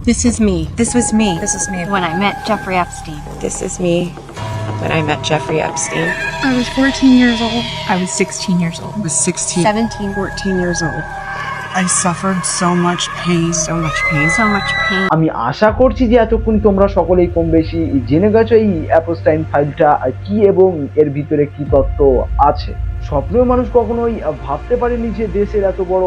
This is me. This was me. This is me when I met Jeffrey Epstein. This is me when I met Jeffrey Epstein. I was 14 years old. I was 16 years old. I was 16, 17. 14 years old. I suffered so much pain. So much pain. So much pain. আমি আশা করছি যে এতক্ষণ তোমরা সকলেই কম বেশি জেনে গেছো এই অ্যাপস্টাইন ফাইলটা কি এবং এর ভিতরে কি তথ্য আছে। স্বপ্নেও মানুষ কখনোই ভাবতে পারেনি যে দেশের এত বড়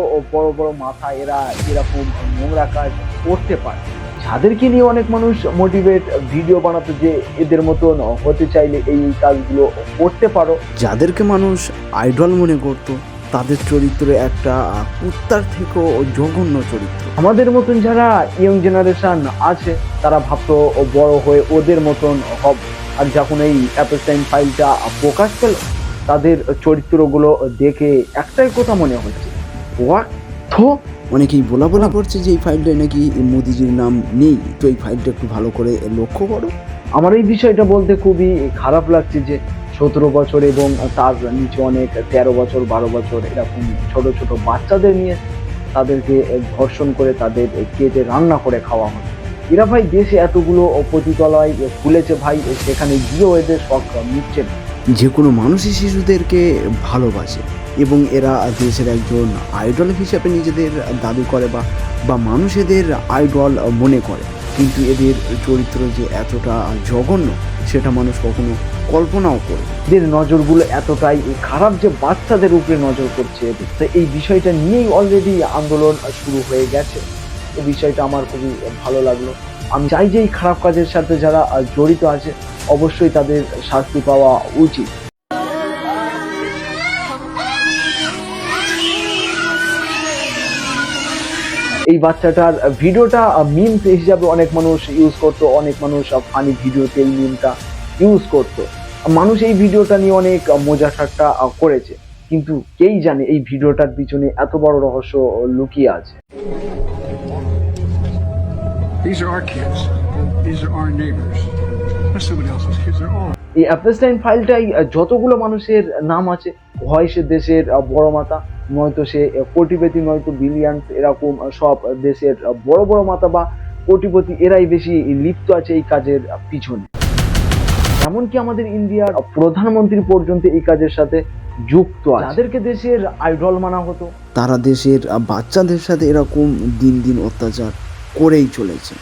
বড় মাথা এরা এরকম নোংরা কাজ করতে পারে। যাদেরকে নিয়ে অনেক মানুষ মোটিভেট ভিডিও বানাতো যে এদের মতন হতে চাইলে এই কাজগুলো করতে পারো। যাদেরকে মানুষ আইডল মনে করতো তাদের চরিত্র একটা কুত্তার থেকেও জঘন্য চরিত্র। আমাদের মতন যারা ইয়ং জেনারেশন আছে তারা ভাবতো বড় হয়ে ওদের মতন হবে, আর যখন এই অ্যাপস্টাইন ফাইলটা প্রকাশ পেল তাদের চরিত্রগুলো দেখে একটাই কথা মনে হচ্ছে, অনেকেই বলা করছে যে এই ফাইলটায় নাকি মোদিজির নাম নেই, তো এই ফাইলটা একটু ভালো করে লক্ষ্য করো। আমার এই বিষয়টা বলতে খুবই খারাপ লাগছে যে 17 বছর এবং তার নিচে অনেক 13 বছর 12 বছর এরকম ছোট ছোট বাচ্চাদের নিয়ে তাদেরকে ধর্ষণ করে তাদের কেটে রান্না করে খাওয়া হয়। এরা ভাই দেশে এতগুলো পতিতালয় খুলেছে ভাই, সেখানে গিয়েও এদের শখ মিটছে না। যে কোনো মানুষই শিশুদেরকে ভালোবাসে এবং এরা দেশের একজন আইডল হিসাবে নিজেদের দাবি করে বা মানুষ এদের আইডল মনে করে, কিন্তু এদের চরিত্র যে এতটা জঘন্য সেটা মানুষ কখনো কল্পনাও করে। এদের নজরগুলো এতটাই খারাপ যে বাচ্চাদের উপরে নজর করছে এদের। তো এই বিষয়টা নিয়েই অলরেডি আন্দোলন শুরু হয়ে গেছে। এই বিষয়টা আমার খুবই ভালো লাগলো। আমি চাই যে এই খারাপ কাজের সাথে যারা জড়িত আছে অবশ্যই তাদের শাস্তি পাওয়া উচিত। এই বাচ্চাটার ভিডিওটা মিমস হিসাবে অনেক মানুষ ইউজ করতো, অনেক মানুষ ফানি ভিডিওতে এই মিমটা ইউজ করতো। মানুষ এই ভিডিওটা নিয়ে অনেক মজা ঠাট্টা করেছে, কিন্তু কেই জানে এই ভিডিওটার পিছনে এত বড় রহস্য লুকিয়ে আছে। These are our kids. These are our neighbors. Not somebody else's kids. They're all. এই অ্যাপস্টাইন ফাইলটাই যতগুলো মানুষের নাম আছে, হয় সে দেশের বড় মাথা, নয়তো সে কোটিপতি, নয়তো বিলিয়ন্স, এরকম সব দেশের বড় মাথা বা কোটিপতি এরাই বেশি লিপ্ত আছে এই কাজের পিছনে। এমনকি আমাদের ইন্ডিয়ার প্রধানমন্ত্রী পর্যন্ত এই কাজের সাথে যুক্ত আছে। যাদেরকে দেশের আইডল মানা হতো তারা দেশের বাচ্চাদের সাথে এরকম দিন অত্যাচার করেই চলেছে।